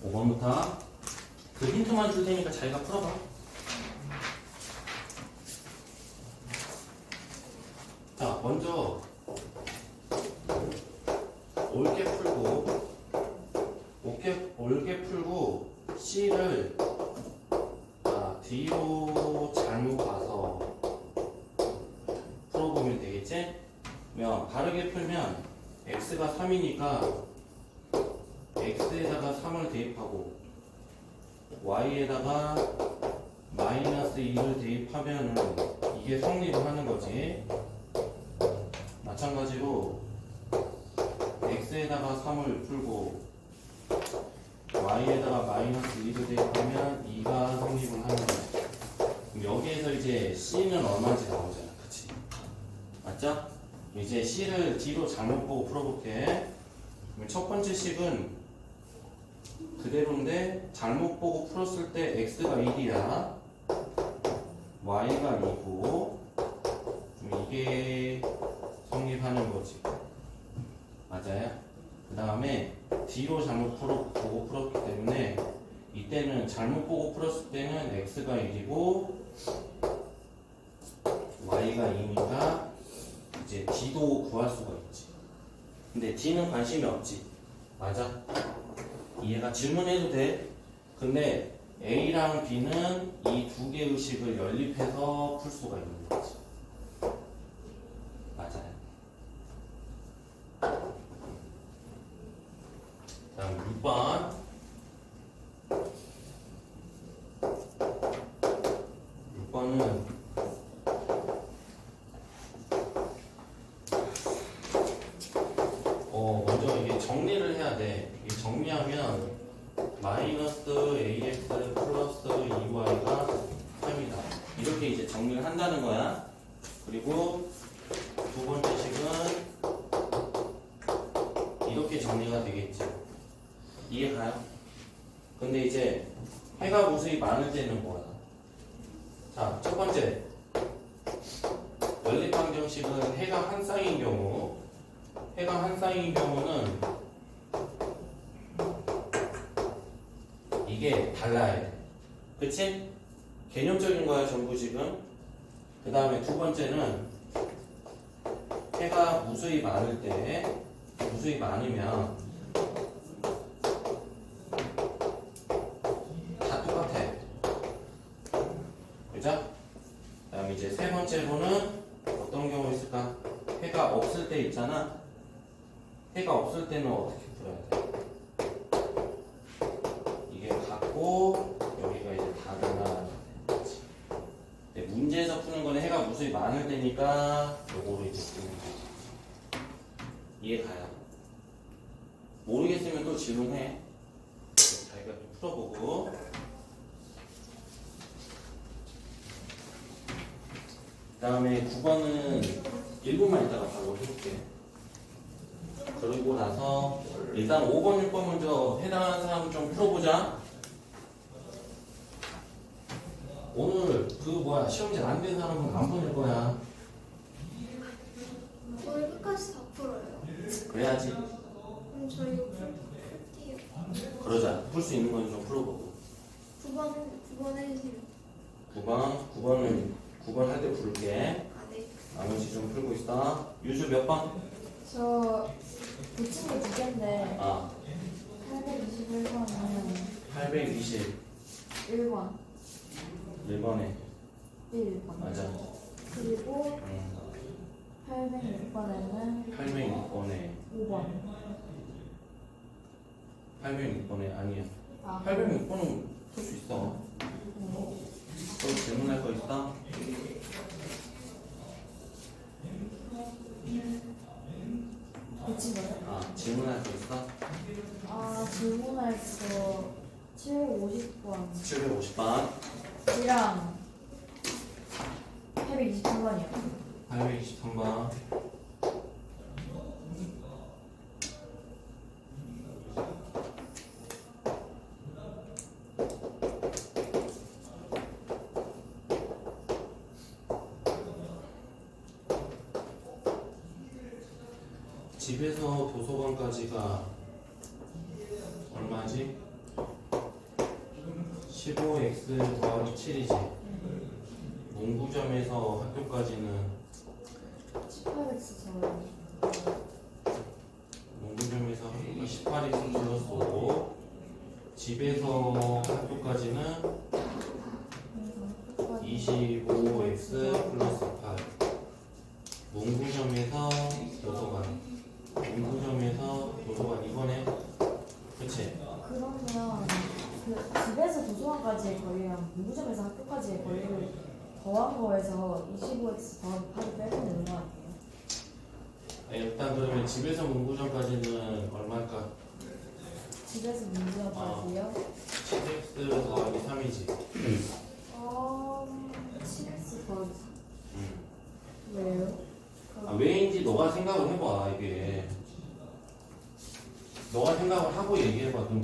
5번부터 그 힌트만 줄 테니까 자기가 풀어봐. 자, 먼저 옳게 풀고 C를 D로 잘못 봐서 풀어보면 되겠지? 그러면 바르게 풀면 X가 3이니까 X에다가 3을 대입하고 Y에다가 마이너스 2를 대입하면은 이게 성립을 하는 거지. 마찬가지로 X에다가 3을 풀고 Y에다가 마이너스 2를 대입하면 2가 성립을 하는 거야. 그럼 여기에서 이제 C는 얼마인지 나오잖아. 그치? 맞죠? 이제 C를 D로 잘못 보고 풀어볼게. 그럼 첫 번째 식은 그대로인데 잘못 보고 풀었을 때 X가 1이야. Y가 2고 이게 성립하는 거지. 맞아요? 그 다음에 D로 잘못 보고 풀었기 때문에 이때는 잘못 보고 풀었을 때는 X가 1이고 Y가 2니까 이제 D도 구할 수가 있지. 근데 D는 관심이 없지. 맞아? 이해가? 질문해도 돼. 근데 A랑 B는 이 두 개의 식을 연립해서 풀 수가 있는 거지. 맞아요. 다음 6번. 6번은 먼저 이게 정리를 해야 돼. 이게 정리하면 마이너스 ax 플러스 2y가 3이다. 이렇게 이제 정리를 한다는 거야. 그리고 두 번째 식은 이렇게 정리가 되겠지. 이해가요? 근데 이제 해가 무수히 많을 때는 뭐야? 자, 첫 번째 연립방정식은 해가 한 쌍인 경우, 해가 한 쌍인 경우는 이게 달라야 돼. 그치? 개념적인 거야 전부 지금. 그 다음에 두 번째는 해가 무수히 많을 때, 무수히 많으면 다 똑같아. 그죠? 그 다음에 이제 세 번째로는 어떤 경우 있을까? 해가 없을 때 있잖아. 해가 없을 때는 어떻게 풀어야 돼? 이게 같고 여기가 이제 다르나. 문제에서 푸는 거는 해가 무수히 많을 때니까 요거로 이제 푸는 거지. 이해가요? 모르겠으면 또 질문해. 자기가 또 풀어보고. 그 다음에 9번은 1분만 있다가 바로 해볼게. 그러고 나서 일단 5번, 6번 먼저 해당하는 사람 좀 풀어보자. 오늘 시험지 안 된 사람은 안 보낼 거야. 오늘 끝까지 다 풀어요. 그래야지. 그럼 저희 풀게요. 그러자. 풀 수 있는 건 좀 풀어보고. 9번 해주세요. 9번 할 때 부를게. 아, 네. 나머지 좀 풀고 있어. 유주 몇 번? 저 붙인 게 두 개인데 아, 821번은 821번에 1번 1번 맞아. 그리고 806번에는 806번에 5번 806번에 아니야. 아 806번은 풀 수 있어. 또 질문할 거 있어? 붙인 거요? 아, 질문할 거 있어? 아 질문할 거 750번 750번, 이랑 823번이요 823번. 집에서 도서관까지가 얼마지? 15x 더하기 7이지. 문구점에서 학교까지는 18x 저 문구점에서 학교까지 18x 플러스 5. 집에서 학교까지는 25x 플러스 8. 문구점에서 도서관. 문구점에서 도서관 이번에 그치? 그러면 그 집에서 도서관까지의 거리랑 문구점에서 학교까지의 거리를 더한 거에서 25x 더하기 8을 빼면 되는 거 아니에요? 일단 그러면 집에서 문구점까지는 얼마일까? 집에서 문구점까지요? 7x 더하기 3이지. 7x 더하기 3 왜요? 아, 왜인지 너가 생각을 해봐. 이게 너가 생각을 하고 얘기해봐. 그럼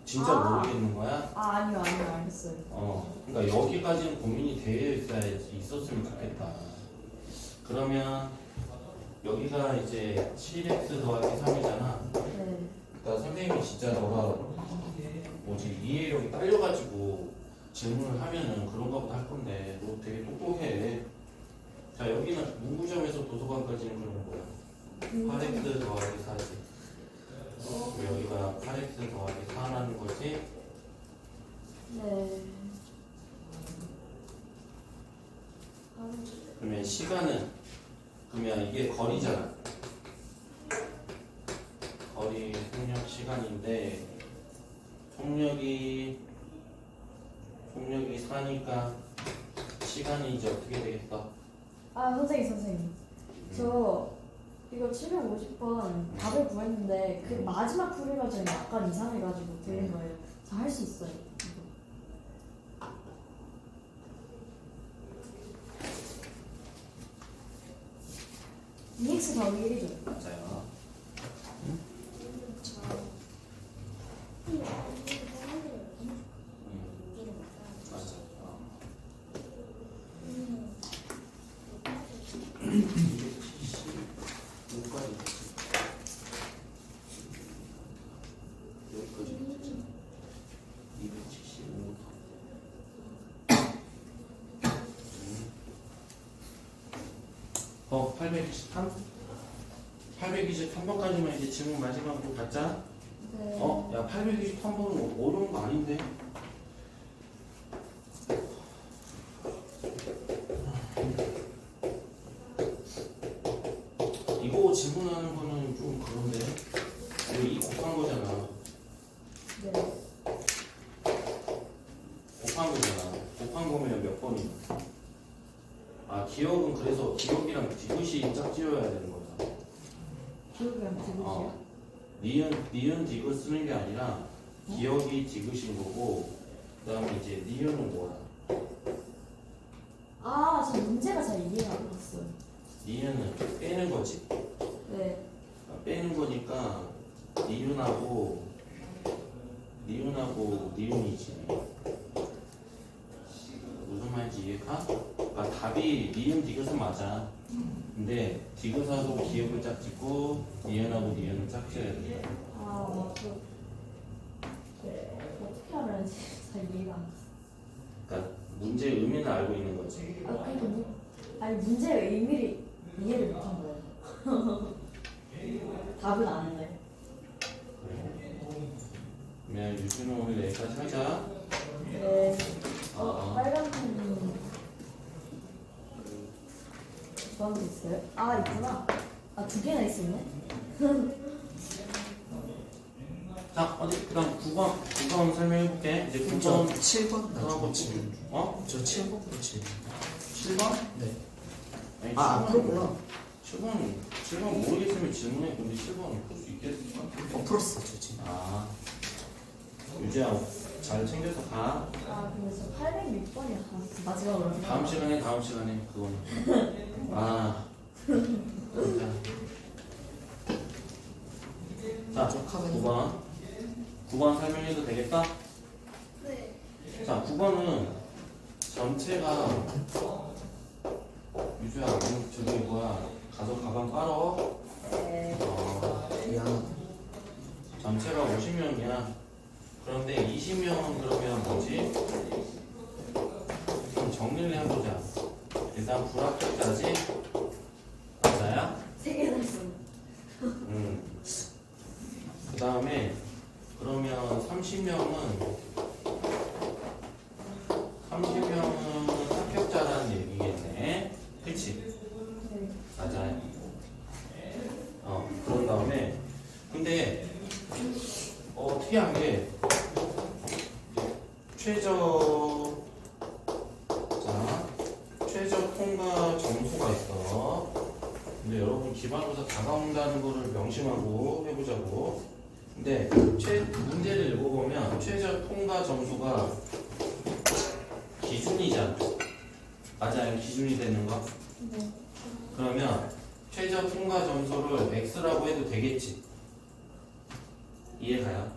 진짜 아. 모르겠는 거야? 아니요 알겠어요. 그러니까 여기까지는 고민이 되어 있었으면 좋겠다. 그러면 여기가 이제 7x 더하기 3이잖아. 네. 그러니까 선생님이 진짜 너가 뭐지 이해력이 딸려가지고 질문을 하면은 그런가 보다 할 건데 너 되게 똑똑해. 자 여기는 문구점에서 도서관까지는 그러는 거야. 8x 더하기 4지. 여기가 8x 더하기 4라는 거지. 네. 그러면 시간은 그러면 이게 거리잖아. 거리 속력 시간인데 속력이 4니까 시간이 이제 어떻게 되겠어? 아 선생님 저 이거 750번 답을 구했는데 그 마지막 풀이가 좀 약간 이상해가지고 들린 거예요. 저 할 수 있어요. 이거. 2x 더하기 1이죠. 맞아요. 맞아. 275까지 여기까지 275. 어, 823? 823번까지만 이제 질문 마지막으로 받자. 네. 야, 823번은 어려운 거 아닌데? 이거 질문하는 거는 좀 그런데? 이거 이 곱한 거잖아. 네. 곱한 거잖아. 곱한 거면 몇 번이야? 아, 기억은 그래서 기억이랑 디귿이 짝지어야 되는 거다. 기억이랑 디귿이요? 니은 디귿 쓰는 게 아니라 기억이 디귿인 거고 그 다음에 이제 니은은 뭐야? 아, 저 문제가 잘 이해가 안 갔어요. 니은은 빼는 거지. 네. 빼는 거니까 니은하고 니은이지. 무슨 말인지 이해가? 그러니까 답이 니은 디귿은 맞아. 근데 디귿하고 기억을 짝짓고 니은하고 니은을 짝지어야 돼. 아, 맞죠. 네. 어떻게 하는지 잘 이해가 안 갔어요. 그러니까 문제의 의미는 알고 있는 거지. 아, 그러니까 아니 문제의 의미를 이해를 못한 거예요. 답은 아는데. 그러면 유주는 오늘 여기까지 하자. 네. 아. 빨간 펜 주황도 있어요? 아, 있구나. 아, 두 개나 있었네. 자, 어디 그다음 9번 설명해 볼게. 이제 9번 7번 하고 나중에 어? 저 7번부터 7번 7번? 네. 아니, 아 7번 그렇구나 7번 모르겠으면 질문해. 근데 7번 풀 수 있겠어? 풀었어 지금 아, 유재야 잘 챙겨서 가. 아, 근데 저 806번이야. 마지막으로. 다음 시간에 그거는. 아, 진짜. 자, 9번 설명해도 되겠다? 네. 자, 9번은 전체가 유주야, 오늘 저기 뭐야? 가서 가방 빨어. 네. 미안 전체가 50명이야. 그런데 20명은 그러면 뭐지? 좀 정리를 해보자. 일단 불합격자지? 맞아요? 3개나 있어. 그 다음에 그러면 30명은 합격자라는 얘기겠네. 그치? 네. 맞아요. 그런 다음에 근데 특이한 게 최저 통과 점수가 있어. 근데 여러분 기말고사 다가온다는 거를 명심하고 해보자고. 근데 문제를 읽어보면 최저 통과 점수가 기준이잖아. 맞아요? 기준이 되는 거? 네. 그러면 최저 통과 점수를 X라고 해도 되겠지? 이해가요?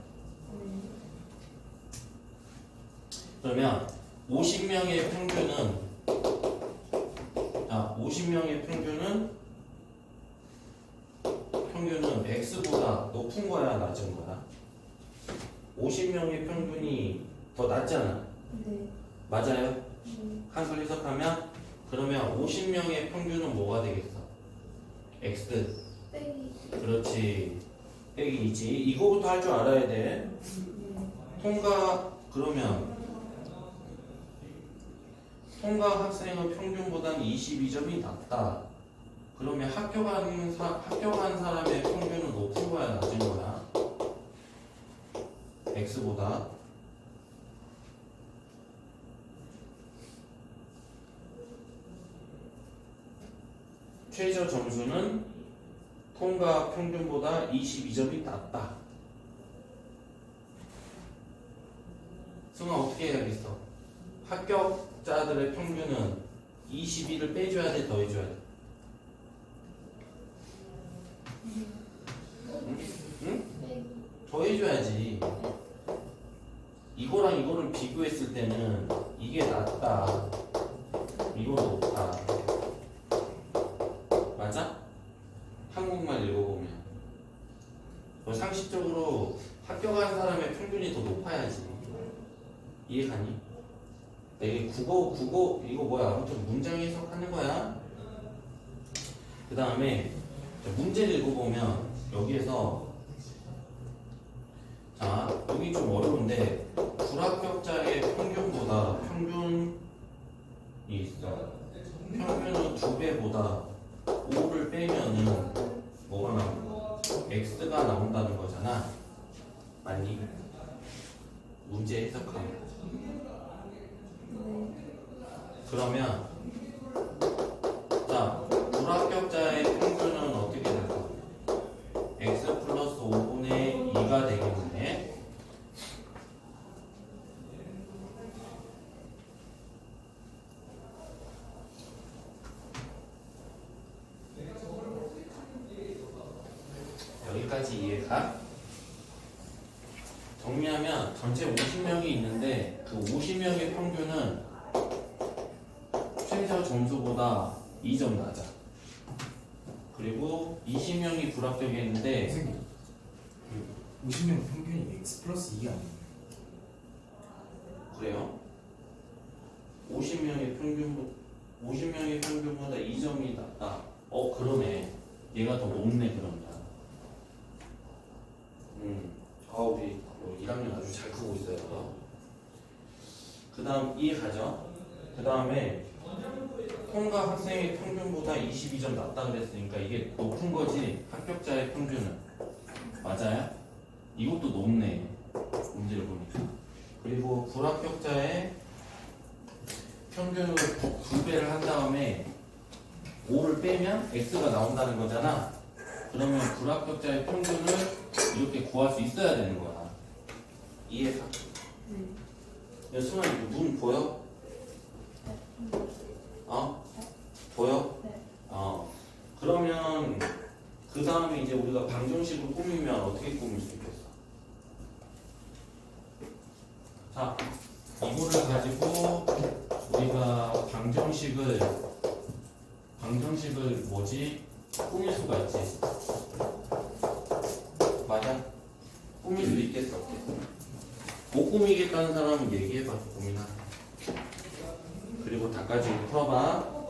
그러면 50명의 평균은 50명의 평균은 X보다 높은 거야, 낮은 거야? 50명의 평균이 더 낮잖아. 네. 맞아요? 한글 해석하면 그러면 50명의 평균은 뭐가 되겠어? X. 빼기. 그렇지. 빼기 2지. 이거부터 할 줄 알아야 돼. 통과 학생의 평균보다는 22점이 낮다. 그러면 합격한 사람의 평균은 높은 거야, 낮은 거야? X보다. 최저 점수는 통과 평균보다 22점이 낮다. 승아 어떻게 해야겠어? 합격자들의 평균은 22를 빼줘야 돼, 더해줘야 돼? 응? 빼기. 더해줘야지. 이거랑 이거를 비교했을 때는 이게 낮다. 이거 높다. 맞아? 한국말 읽어보면 상식적으로 합격한 사람의 평균이 더 높아야지. 이해가니? 이게 국어 이거 뭐야? 아무튼 문장 해석하는 거야. 그 다음에 문제를 읽어보면 여기에서 여기 좀 어려운데 불합격자의 평균이 있어. 평균은 2배보다 5를 빼면은 뭐가 나온다? X가 나온다는 거잖아. 맞니? 문제 해석하면. 그러면 불합격자의 평균은 어떻게 될까? X 플러스 5분의 2가 되겠네. 여기까지 이해가? 정리하면 전체 50명이 있는데 그 50명의 평균은 최저 점수보다 2점 낮아. 그리고 20명이 불합격했는데 선생님 50명 평균이 X 플러스 2가 아니에요? 그래요? 50명의 평균보다 2점이 낮다. 그러네. 얘가 더 높네 그러면. 우리 1학년 아주 잘 크고 있어요. 그 다음 이해가죠? 그 다음에 통과 학생의 평균보다 22점 낮다 그랬으니까 이게 높은 거지. 합격자의 평균은. 맞아요? 이것도 높네. 문제를 보니까. 그리고 불합격자의 평균을 2배를 한 다음에 5를 빼면 X가 나온다는 거잖아. 그러면 불합격자의 평균을 이렇게 구할 수 있어야 되는 거야. 이해가? 야, 승아, 이거 눈 보여? 보여? 네. 그러면 그 다음에 이제 우리가 방정식을 꾸미면 어떻게 꾸밀 수 있겠어? 자, 이거를 가지고 우리가 방정식을 꾸밀 수가 있지. 맞아? 꾸밀 수 있겠어, 없겠어? 못 꾸미겠다는 사람은 얘기해봐. 고민하라. 그리고 다까지 풀어봐.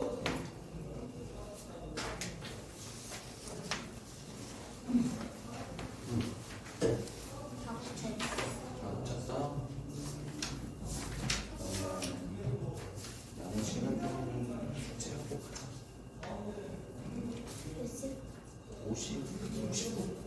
쳤어? 양식은 좀 제하고 가자. 50, 55.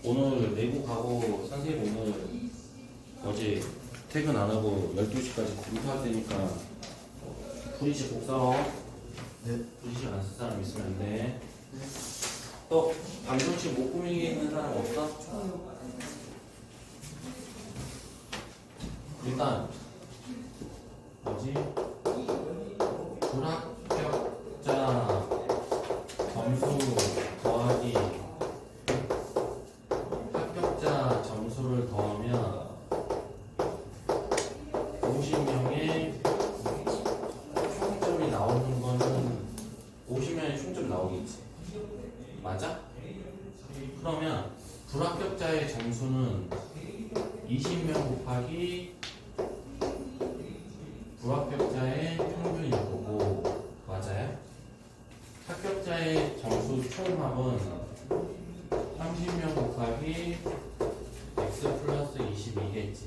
오늘 내고 가고 선생님 오늘 어제 퇴근 안 하고 12시까지 공부할 테니까 프리시 복사어. 네. 프리시 안 쓸 사람 있으면 안 돼. 또 방정식 못 꾸미게 있는 사람 없어? 일단 뭐지? 불합격자 점수 더하기 합격자 점수를 더하면 50명의 총점이 나오는 거는 50명의 총점 나오겠지. 맞아? 그러면 불합격자의 점수는 20명 곱하기 불합격자의 평균일 거고, 맞아요? 합격자의 점수 총합은 30명 곱하기 x 플러스 22겠지.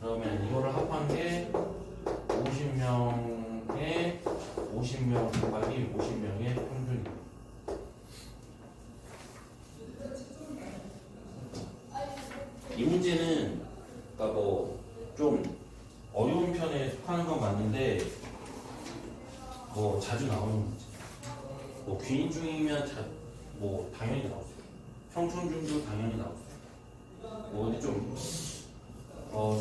그러면 이거를 합한 게 50명의 50명 곱하기 50명의 평균이에요. 이 문제는 그러니까 뭐 좀 어려운 편에 속하는 건 맞는데 뭐 자주 나오는 문제. 뭐 귀인 중이면 뭐 당연히 나오죠. 평촌 중도 당연히 나오죠. 뭐 근데 좀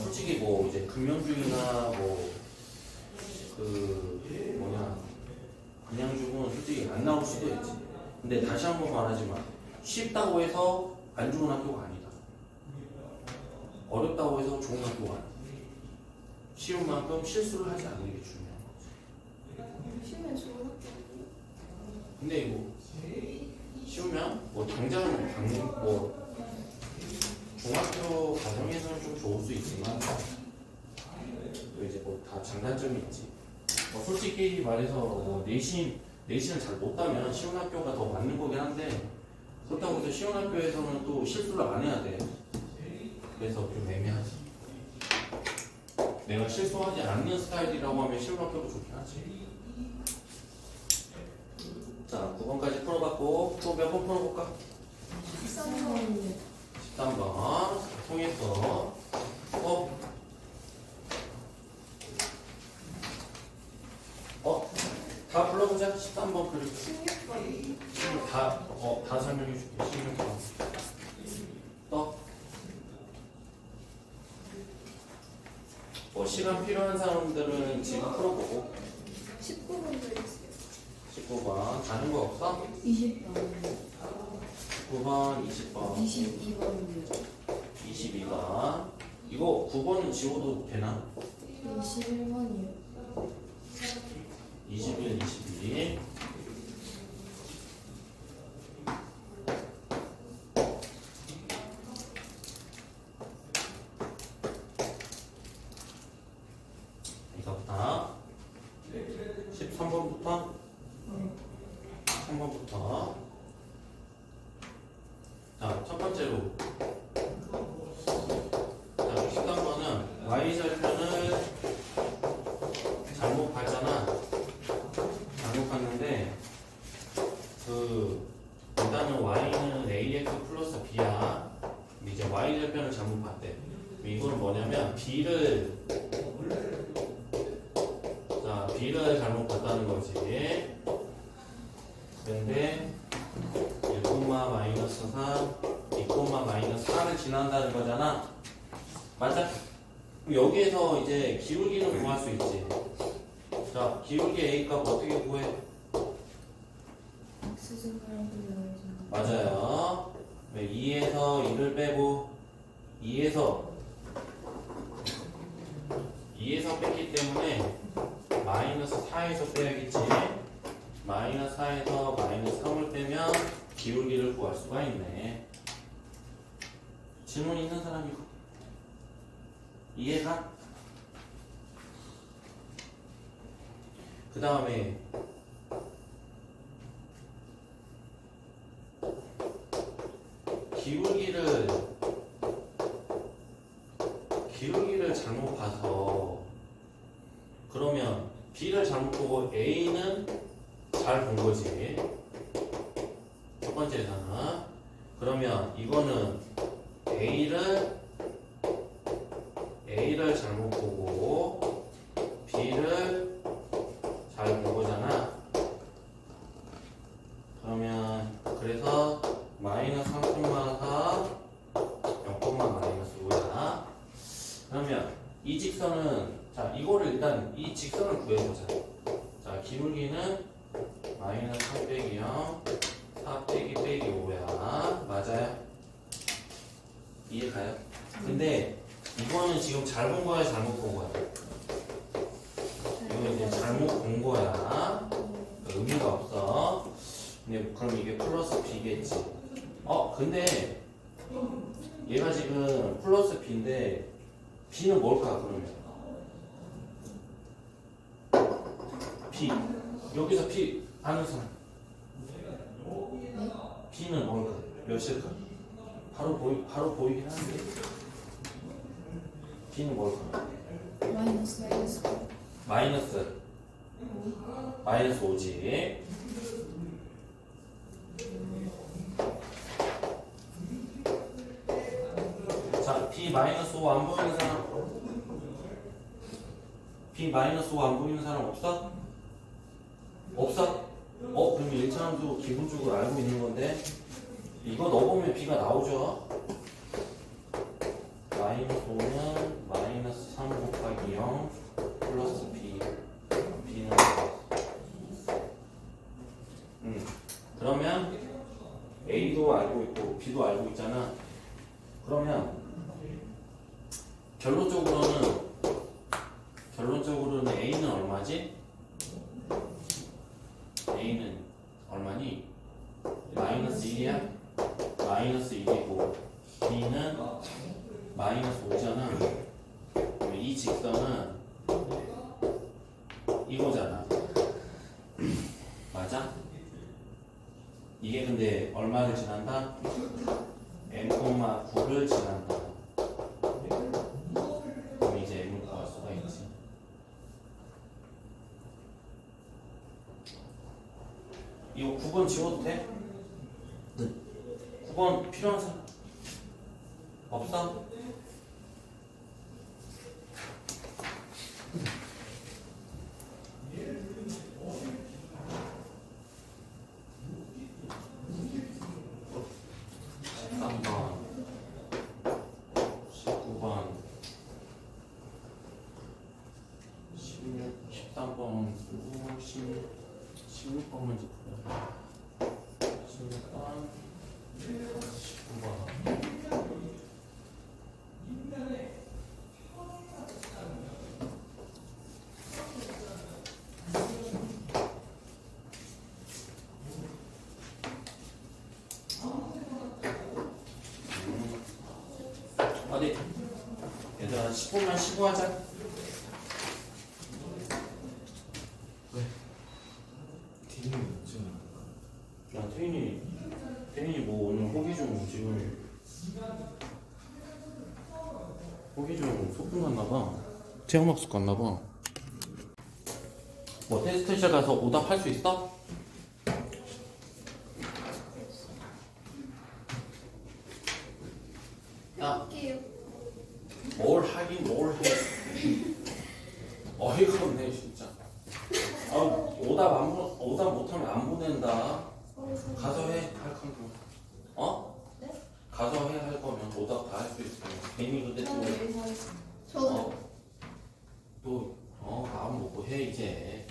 솔직히 뭐 이제 금연중이나 뭐 그 뭐냐 그냥 중은 솔직히 안 나올 수도 있지. 근데 다시 한번 말하지만 쉽다고 해서 안 좋은 학교가 아니다. 어렵다고 해서 좋은 학교가 아니다. 쉬운 만큼 실수를 하지 않는 게 중요한 거지. 쉬면 좋은 학교 아니에요? 근데 이거 쉬우면 뭐 당장 뭐 중학교 과정에서는 좀 좋을 수 있지만 또 이제 뭐 다 장단점이 있지. 뭐 솔직히 말해서 뭐 내신을 잘 못 따면 쉬운 학교가 더 맞는 거긴 한데 그렇다고 해서 쉬운 학교에서는 또 실수를 안 해야 돼. 그래서 좀 애매하지. 내가 실수하지 않는 스타일이라고 하면 쉬운 학교도 좋긴 하지. 자, 9번까지 풀어봤고 또 몇 번 풀어볼까? 13번 통해서 다 불러보자. 13번 그리고 16번. 다 설명해 줄게. 16번 또 뭐 시간 필요한 사람들은 지금 풀어보고 19번도 있어요. 19번 다른 거 없어? 20번. 19번, 20번, 22번이요. 22번. 이거 9번은 지워도 되나? 21번이요. 21, 22. 이거부터 13번부터 네. 3번부터 자, 첫 번째로 자, 13번은 y절편을 잘못 봤잖아. 잘못 봤는데 일단은 y는 ax 플러스 b야. 근데 이제 y절편을 잘못 봤대. 이거는 뭐냐면 b를 잘못 봤다는 거지. 그런데 1, 마이너스 3, 2, 마이너스 4를 지난다는 거잖아. 맞아? 그럼 여기에서 이제 기울기는 구할 수 있지. 자, 기울기 A 값 어떻게 구해? X제곱이라고 되어 맞아요. 2에서 2를 빼고 2에서 뺐기 때문에 마이너스 4에서 빼야겠지. 마이너스 4에서 마이너스 3을 빼면 기울기를 구할 수가 있네. 질문 있는 사람이 이해가? 그 다음에 기울기를 잘못 봐서 그러면 B를 잘못 보고 A는 잘 본 거지. 첫 번째잖아. 그러면 이거는 A를 잘못 보고 B를 잘 본 거잖아. 그러면 그래서 마이너스 3,4 0, 마이너스 5야. 그러면 이 직선은 자 이거를 일단 이 직선을 구해보자. 자 기울기는 마이너스 3 빼기 0 4 빼기 5야. 맞아요? 이해가요? 근데 이거는 지금 잘 본 거야 잘못 본 거야? 이거 이제 잘못 본 거야. 의미가 없어. 근데 그럼 이게 플러스 b겠지. 근데 얘가 지금 플러스 b인데 b는 뭘까 그러면? b 여기서 b 아는 사람? b는 뭘까? 몇일까? 바로 보이긴 하는데 b는 뭘까? 마이너스 마이너스 5지. 자, b 마이너스 5 안 보이는 사람? b 마이너스 5 안 보이는 사람 없어? 없어? 그럼 1차함수 기본적으로 알고 있는 건데 이거 넣어보면 b가 나오죠? 마이너스 5는 마이너스 3 곱하기 0 플러스 b b는 그러면 a도 알고 있고 b도 알고 있잖아. 그러면 결론적으로는 a는 얼마지? a는 얼마니? 마이너스 1이야? 마이너스 1이고 b는 마이너스 5잖아. 그럼 이 직선은 이거잖아. 맞아? 이게 근데 얼마를 지난다? m,9를 지난다. 그럼 이제 m을 구할 수가 있지. 이거 9번 지워도 돼? 네. 9번 필요한 사람 없어? 어디? 얘들아 10분만 쉬고 하자. D는 뭐지? 야 태인이 뭐 오늘 호기 좀 지금 호기 좀 소풍 갔나봐. 체험학습 갔나봐. 뭐 테스트실 가서 오답할 수 있어? 야, 할게요. 뭘 하긴 뭘 해. 어이가 없네 진짜. 아, 오답 못하면 안 보낸다. 가서 해 할 거면. 어? 네? 가서 해 할 거면 오답 다 할 수 있어. 괜히 근데 저는 여기서 하겠습니다. 저도. 마음 먹고 해 이제.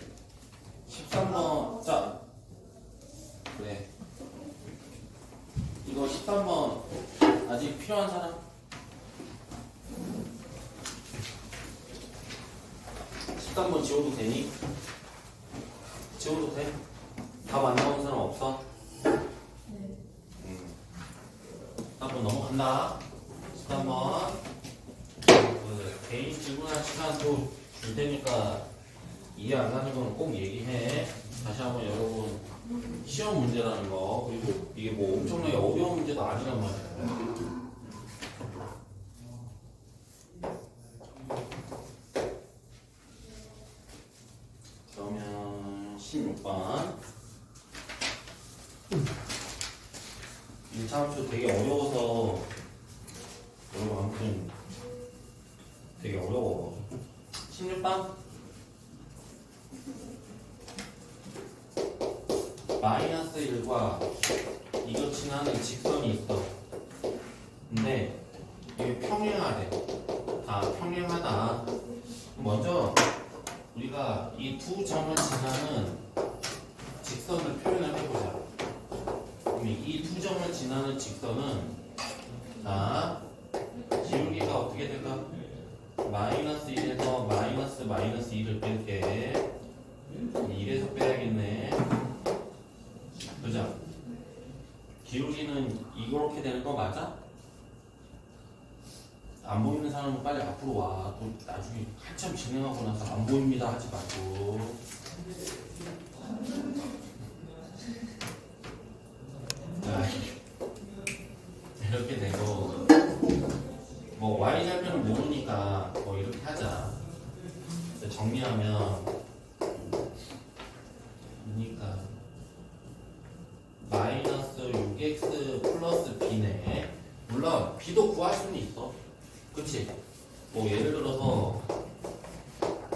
13번 자 그래. 이거 13번 아직 필요한 사람? 13번 지워도 되니? 지워도 돼? 답 안 나온 사람 없어? 네. 13번 넘어간다. 13번 그 개인 질문할 시간 또 줄 테니까 이해 안 가는 건 꼭 얘기해. 다시 한번 여러분 시험 문제라는 거 그리고 이게 뭐 엄청나게 어려운 문제도 아니란 말이에요. 그러면 16번 1차 함수 되게 어려워서 여러분 아무튼 되게 어려워. 16번 마이너스 1과 이거 지나는 직선이 있어. 근데 이게 평행하대. 평행하다. 먼저 우리가 이 두 점을 지나는 직선을 표현을 해보자. 그럼 이 두 점을 지나는 직선은 기울기가 어떻게 될까? 마이너스 1에서 마이너스 2를 뺄게. 1에서 빼야겠네. 그죠? 기울기는 이렇게 되는 거 맞아? 안 보이는 사람은 빨리 앞으로 와. 또 나중에 한참 진행하고 나서 안 보입니다 하지 말고. 자, 이렇게 되고 뭐 y절편은 모르니까 뭐 이렇게 하자. 정리하면 그러니까 마이너스 6x 플러스 b네. 물론 b도 구할 수는 있어. 그치? 뭐 예를 들어서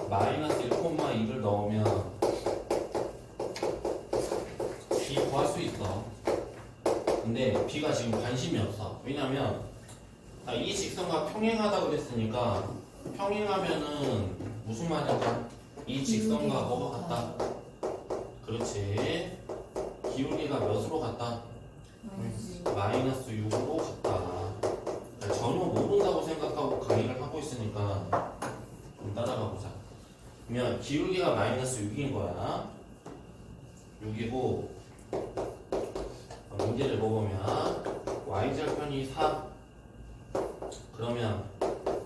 마이너스 1,2를 넣으면 b 구할 수 있어. 근데 b가 지금 관심이 없어. 왜냐면 이 직선과 평행하다 그랬으니까 평행하면은 무슨 말인가? 이 직선과 뭐가 같다? 그렇지. 기울기가 몇으로 같다? 마이너스 6으로 같다. 전혀 모른다고 생각하고 강의를 하고 있으니까 좀 따라가 보자. 그러면 기울기가 마이너스 6인 거야. 6이고 문제를 보면 y절편이 4. 그러면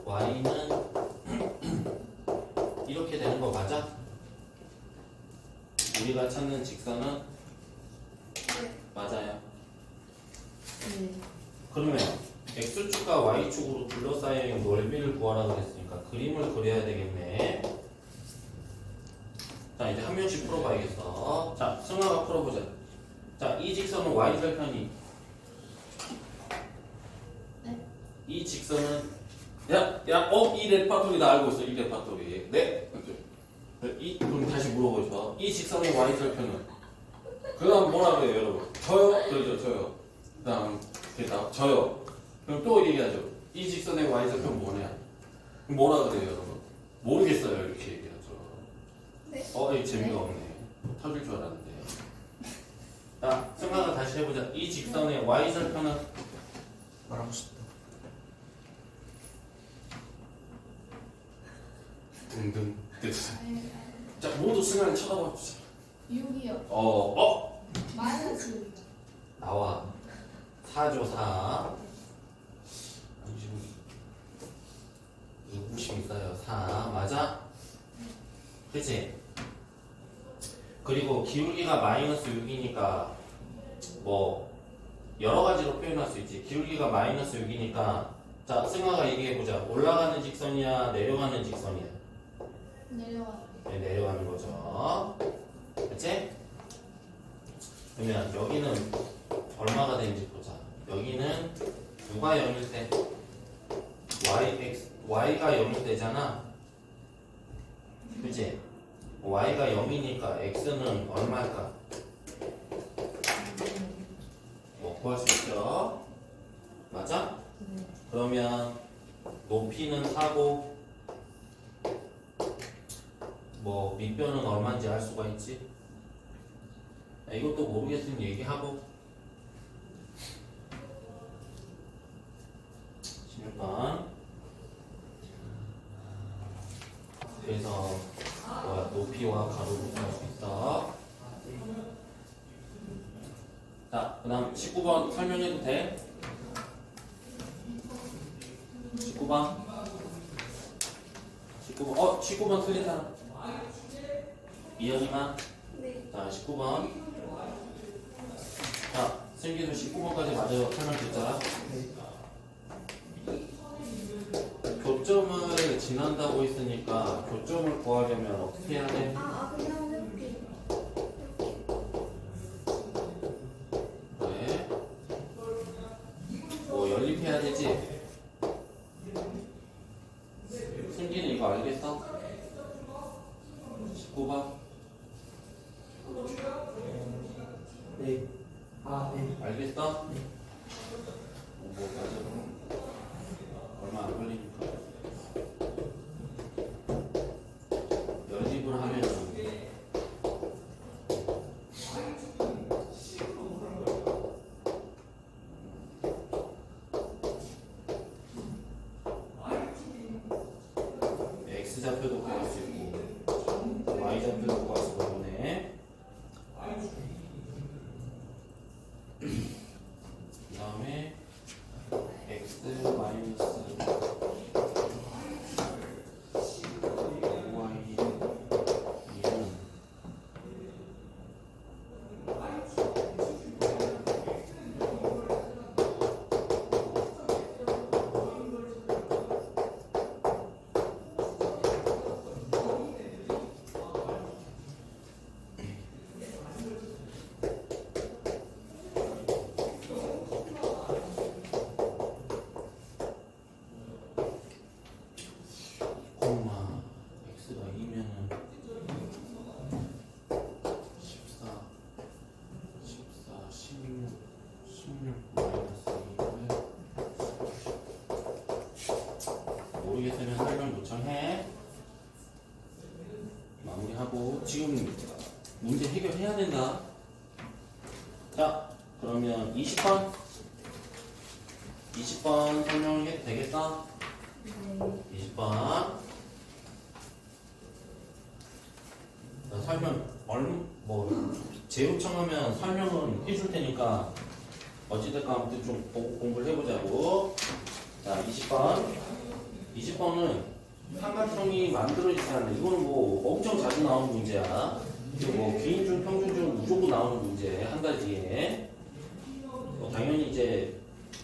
y는 이렇게 되는 거 맞아? 우리가 찾는 직선은 맞아요. 네. 그러면 x축과 y축으로 둘러싸인 넓이를 구하라 그랬으니까 그림을 그려야 되겠네. 자, 이제 한 명씩 풀어봐야겠어. 자, 승아가 풀어보자. 자, 이 직선은 y절편이. 네? 이 직선은 이 레파토리 나 알고 있어. 이 레파토리. 네. 그럼 다시 물어보죠. 이 직선의 y절편은. 그다음 뭐라 그래요, 여러분? 저요? 그렇죠, 저요. 그다음 저요. 그럼 또 얘기하죠. 이 직선의 y절편 뭐냐? 그럼 뭐라 그래요, 여러분? 모르겠어요, 이렇게 얘기하죠. 네. 이 재미가 없네. 터질 줄 알았는데. 자, 생각을 다시 해보자. 이 직선의 y절편은 말하고 싶다. 등등 됐어. 자, 모두 승환을 쳐다봐 주자. 6이요. 마이너스 6. 나와. 4죠, 4. 무심 있어요. 4. 맞아? 그치? 그리고 기울기가 마이너스 6이니까 뭐 여러 가지로 표현할 수 있지. 기울기가 마이너스 6이니까 자, 승아가 얘기해보자. 올라가는 직선이야? 내려가는 직선이야? 내려와. 네, 내려가는 거죠. 그치? 그러면 여기는 얼마가 되는지 보자. 여기는 누가 0일 때? y가 0일 때잖아. 그치? y가 0이니까 x는 얼마일까? 뭐 구할 수 있죠? 맞아? 네. 그러면 높이는 4고 뭐 밑변은 얼마인지 알 수가 있지? 이것도 모르겠으면 얘기하고 16번 그래서 뭐야 높이와 가로를 구할 수 있어. 자, 그 다음 19번 설명해도 돼? 19번 19번 틀린 사람 이현이만. 네. 자, 19번. 자, 승기도 19번까지 맞아 설명 듣자. 교점을 지난다고 했으니까 교점을 구하려면 어떻게 해야 돼? 그냥 해볼게. 그래. 뭐 연립해야 되지? 승기는 이거 알겠어? 19번. 네. 네. 알겠어? 뭐 맞아. 얼마 안 걸리니까. 연립을 하면 X좌표도 구할 수 있고 Y좌표도 구할 수가 있네. 그 다음에 X 마이너스 Y 2는 콤마 X가 2면은 14 16 마이너스 2를 모르겠으면 설명 요청해. 마무리하고 지금 문제 해결해야 된다. 자, 그러면 20번 설명을 해도 되겠어? 네. 20번 설명 뭐 재요청하면 설명은 해줄 테니까 어찌됐건 아무튼 좀 보고 공부를 해보자고. 자, 20번은 삼각형이 만들어지지 않는다. 이거는 뭐 엄청 자주 나오는 문제야. 그리고 뭐 기인중, 평균중 무조건 나오는 문제 한 가지에 뭐 당연히 이제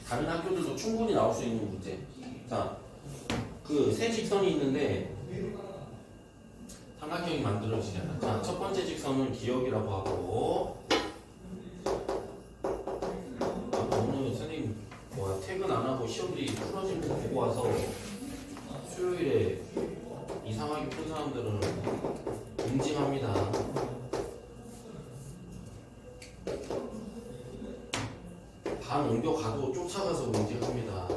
다른 학교들도 충분히 나올 수 있는 문제. 자, 그 세 직선이 있는데 삼각형이 만들어지잖아. 자, 첫 번째 직선은 기역이라고 하고 오늘 선생님 뭐야 퇴근 안 하고 시험들이 풀어진 거 보고 와서 수요일에 이상하게 푼 사람들은 응징합니다. 반 옮겨가도 쫓아가서 응징합니다.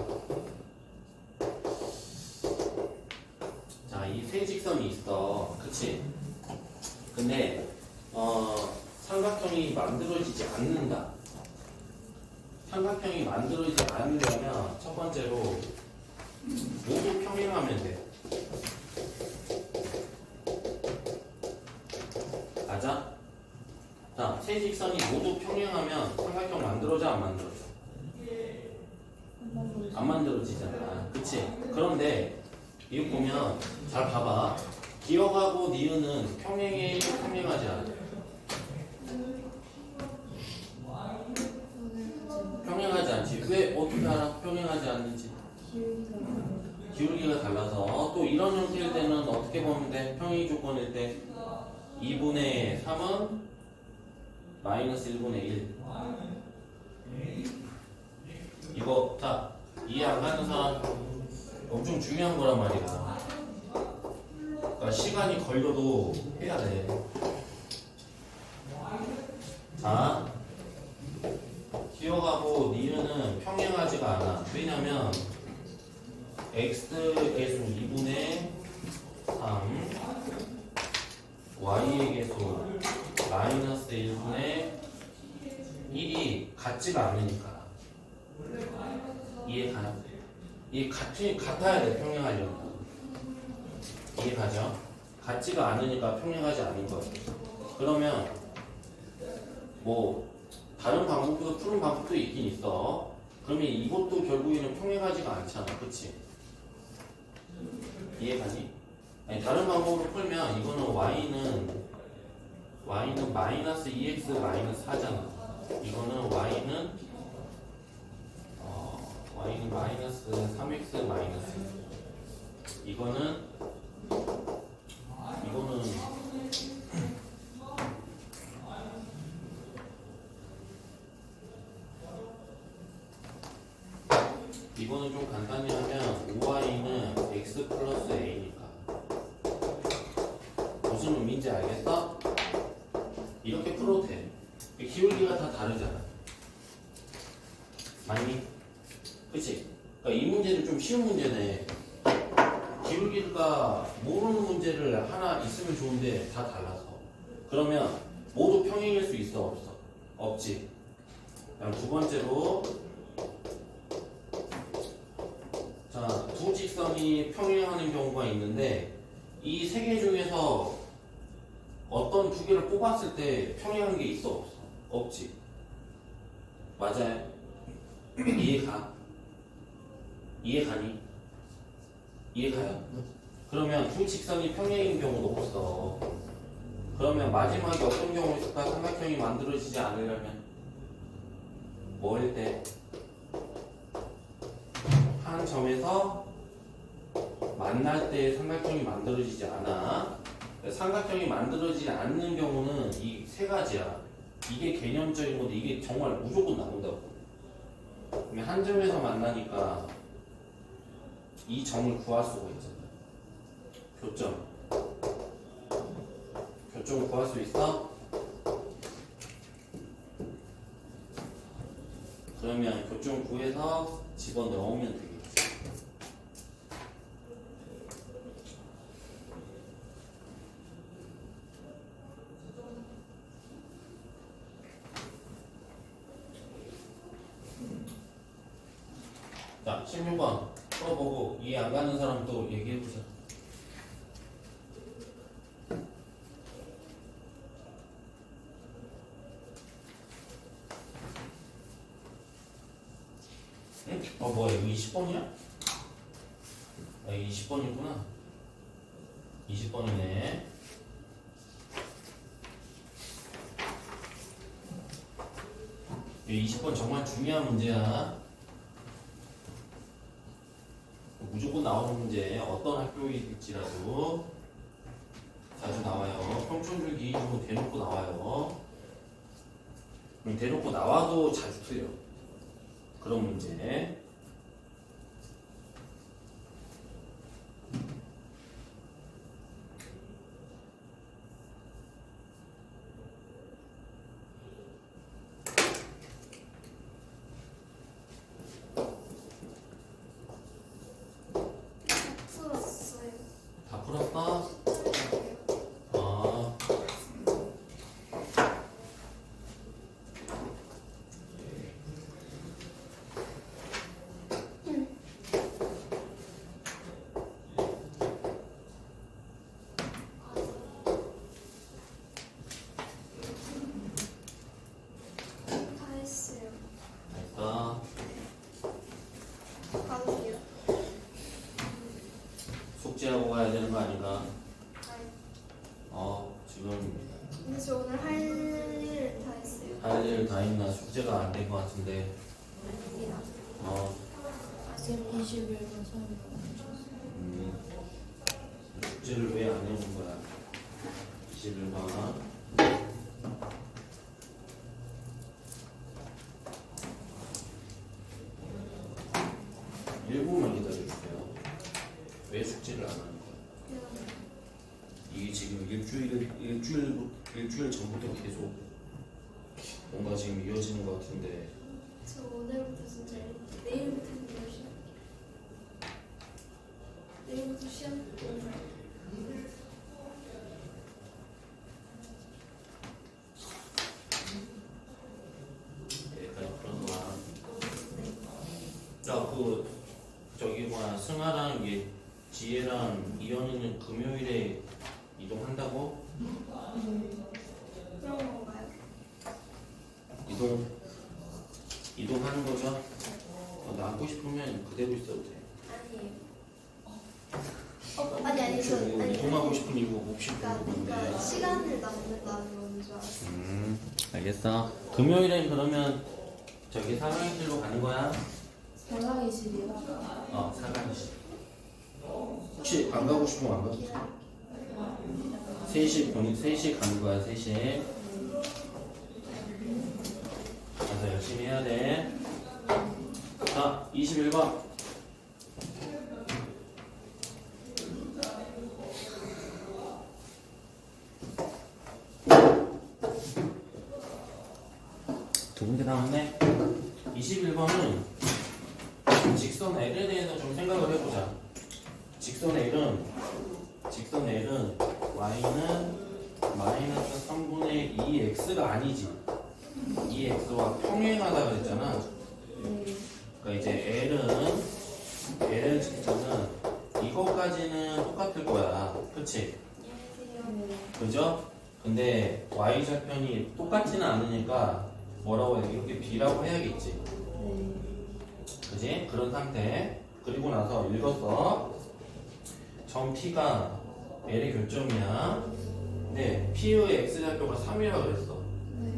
자, 이 세 직선이 있어. 그치? 근데 삼각형이 삼각형이 만들어지지 않는다. 삼각형이 만들어지지 않으려면 첫 번째로 모두 평행하면 돼. 맞아? 자, 세 직선이 모두 평행하면 삼각형 만들어져 안 만들어져? 안 만들어지잖아. 그치? 그런데 이거 보면 잘 봐봐. 기억하고 니은은 평행해, 평행하지 않아? 평행하지 않지. 왜 어떻게 알아? 평행하지 않는지. 기울기가 달라서. 또 이런 형태일 때는 어떻게 보면 돼? 평행 조건일 때 2분의 3은 마이너스 1분의 1. 이거 자 이해 안 가는 사람 엄청 중요한 거란 말이야. 그러니까 시간이 걸려도 해야 돼. 자, 기억하고 니은은 평행하지가 않아. 왜냐면 x의 개수 2분의 3 y의 개수 마이너스 1분의 1이 같지가 않으니까. 이해가요? 이 같아야 돼, 평행하려면. 이해가죠? 같지가 않으니까 평행하지 않은 거예요. 그러면 뭐 다른 방법도 푸는 방법도 있긴 있어. 그러면 이것도 결국에는 평행하지가 않잖아, 그치? 이해가니? 아니, 다른 방법으로 풀면 이거는 y는 마이너스 2x 마이너스 4잖아. 이거는 y는 마이너스 3x 마이너스. 이거는 좀 간단히 하면 5y는 x 플러스 a니까 무슨 의미인지 알겠어? 이렇게 풀어도 돼. 기울기가 다 다르잖아. 맞니? 그치? 그러니까 이 문제는 좀 쉬운 문제네. 기울기가 모르는 문제를 하나 있으면 좋은데 다 달라서. 그러면 모두 평행일 수 있어? 없어? 없지. 그럼 두 번째로 자, 두 직선이 평행하는 경우가 있는데 이 세 개 중에서 어떤 두 개를 뽑았을 때 평행한 게 있어? 없어? 없지. 맞아요? 이해가? 이해가니? 이해가요? 그러면 두 직선이 평행인 경우도 없어. 그러면 마지막에 어떤 경우 있을까? 삼각형이 만들어지지 않으려면 뭐 할 때? 한 점에서 만날 때 삼각형이 만들어지지 않아. 삼각형이 만들어지지 않는 경우는 이 세 가지야. 이게 개념적인 건데 이게 정말 무조건 나온다고. 그러면 한 점에서 만나니까 이 점을 구할 수가 있잖아. 교점. 교점을 구할 수 있어? 그러면 교점 구해서 집어넣으면 되겠지. 자, 16번 풀어보고 이해 안 가는 사람 또 얘기해보자. 응? 뭐야, 이거 20번이야? 아, 20번이구나. 20번이네. 이 20번 정말 중요한 문제야. 무조건 나오는 문제, 어떤 학교일지라도 자주 나와요. 평촌줄 기준으로 대놓고 나와요. 대놓고 나와도 자주 틀려. 그런 문제. 풀었어요. 다 풀었어? 아, 가볼게요. 숙제하고 가야 되는 거 아닌가? 아이, 지금 근데 저 오늘 할 일 다 했어요. 할 일 다 있나? 숙제가 안 된 거 같은데. 아닙니다. 지금 21분 3분. 숙제를 왜 안 해놓은 거야? 21번. 일분만 기다려주세요. 왜 숙제를 안 하는 거야? 이게 지금 일주일 전부터 계속 뭔가 지금 이어지는 것 같은데. 저 오늘부터 진짜 내일부터 열심히 할게요. 내일부터 시험 여기까지 풀어놔. 야, 저기 뭐야, 승아랑 지혜랑 이현이는 금요일에 이동한다고? 그런 건가요? 이동하는 거죠? 남고 싶으면 그대로 있어도 돼. 아니에요. 아니 저 아니 이동하고 싶은 이유가 몹시 그러니까 궁금한데. 시간을 남는다는 건 줄 알았어요. 알겠어. 금요일엔 그러면 저기 사강실로 가는 거야? 사강이실이요? 사강실. 혹시 안 가고 싶으면 안 가? 3시 가는 거야, 3시에. 가서 열심히 해야 돼. 자, 21번. 두 문제 남았네. 21번은 직선 L에 대해서 좀 생각을 해보자. 직선 L은 y는 마이너스 3분의 2x가 아니지. 2x와 평행하다 그랬잖아. 그러니까 이제 L 직선은 이거까지는 똑같을 거야. 그치? 그죠? 근데 y절편이 똑같지는 않으니까 뭐라고 해야 돼? 이렇게 b라고 해야겠지. 그지? 그런 상태. 그리고 나서 읽었어. 점 P가 L의 교점이야. 근데 P의 X좌표가 3이라고 그랬어.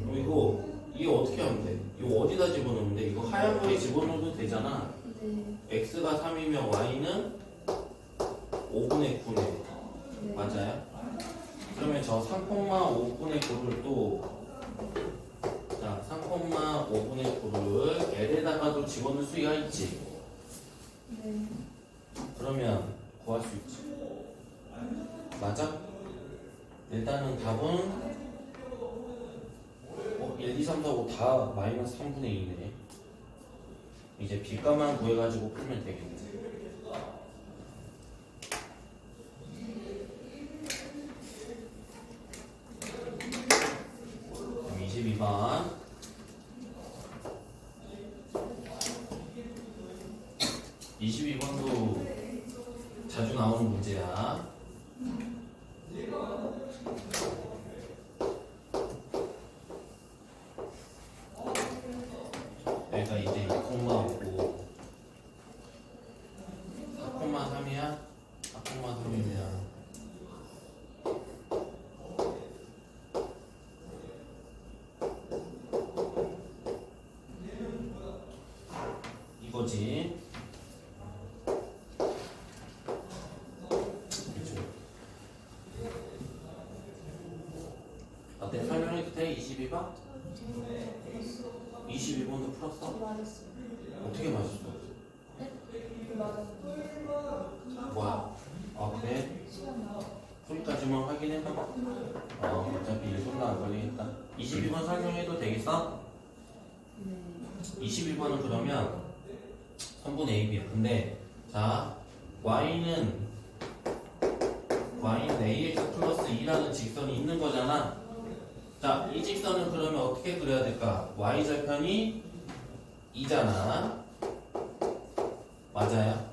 그럼 이거 어떻게 하면 돼? 이거 어디다 집어넣으면 돼? 이거 하얀 거에 집어넣어도 되잖아. X가 3이면 Y는 5분의 9네. 맞아요? 그러면 저 3,5분의 9를 자, 3,5분의 9를 L에다가도 집어넣을 수가 있지. 그러면 구할 수 있지. 맞아? 일단은 답은 1, 2, 3, 4, 5 다 마이너스 3분의 2네. 이제 B값만 구해가지고 풀면 되겠네. 그럼 22번. 22번도 자주 나오는 문제야. 여기가 이제 2,5고 4,3이야? 4,3이면 이거지. 그렇죠. 어때? 설명해도 돼? 22번? 22번도 풀었어? 맞았어. 어떻게 맞았어? 뭐야? 그래? 소리까지만 확인해봐. 어차피 손도 안 걸리니까. 22번 설명해도 되겠어? 22번은 그러면 3분의 AB야. 근데 자, y는 ax 플러스 2라는 직선이 있는 거잖아. 자, 이 직선은 그러면 어떻게 그려야 될까? y절편이 2잖아. 맞아요?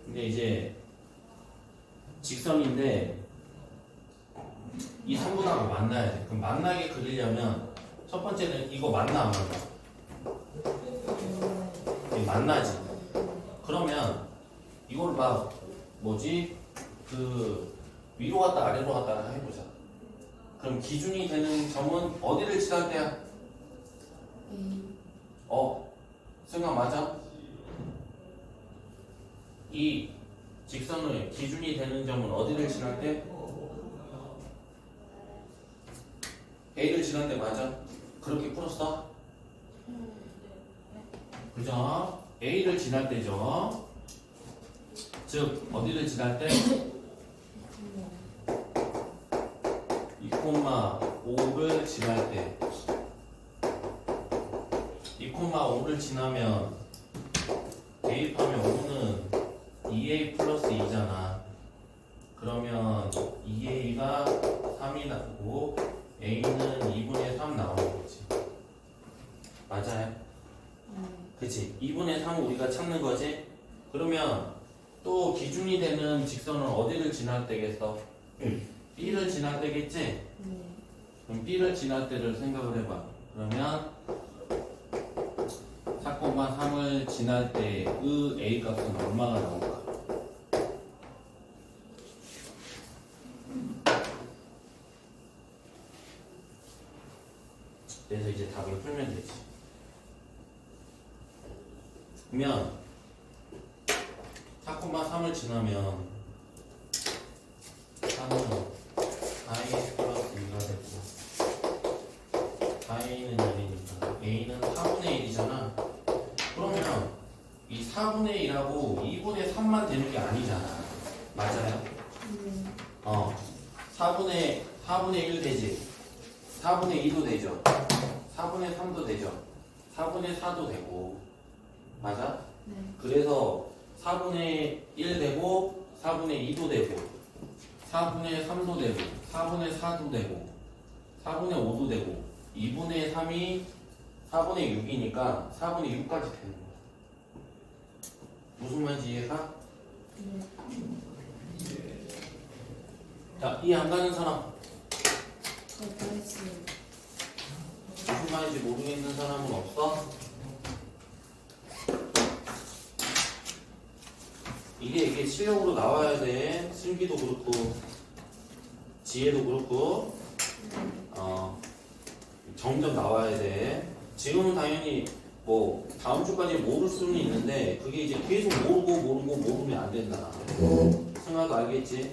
근데 이제 직선인데 이 3분하고 만나야 돼. 그럼 만나게 그리려면 첫 번째는 이거 맞나 안 맞나? 안 나지. 그러면 이걸 막 뭐지 위로 갔다 아래로 갔다 해보자. 그럼 기준이 되는 점은 어디를 지날 때야? 생각 맞아? 이 직선의 기준이 되는 점은 어디를 지날 때? A를 지날 때 맞아? 그렇게 풀었어? 그죠? A를 지날 때죠. 즉 어디를 지날 때? 2,5를 지날 때 2,5를 지나면 대입하면 5는 2a 플러스 2잖아. 그러면 2a가 3이 나오고 a는 2분의 3 나오는 거지. 맞아요? 그치? 2분의 3 우리가 찾는 거지? 그러면 또 기준이 되는 직선은 어디를 지날 때겠어? B를 지날 때겠지? 그럼 B를 지날 때를 생각을 해봐. 그러면 4,3을 지날 때의 A 값은 얼마가 나올까? 그래서 이제 답을 풀면 되지. 그러면 4,3을 지나면 3은 i 플러스 2가 되고 i는 1이니까 a는 4분의 1이잖아. 그러면 이 4분의 1하고 2분의 3만 되는 게 아니잖아. 맞아요? 4분의 1 되지. 4분의 2도 되죠. 4분의 3도 되죠. 4분의 4도 되고. 맞아? 그래서 4분의 1 되고 4분의 2도 되고 4분의 3도 되고 4분의 4도 되고 4분의 5도 되고 2분의 3이 4분의 6이니까 4분의 6까지 되는 거야. 무슨 말인지 이해가? 자, 이해 안 가는 사람? 무슨 말인지 모르겠는 사람은 없어? 이게 실력으로 나와야 돼. 슬기도 그렇고 지혜도 그렇고 점점 나와야 돼. 지금은 당연히 뭐 다음 주까지 모를 수는 있는데 그게 이제 계속 모르면 안 된다. 승아도 알겠지?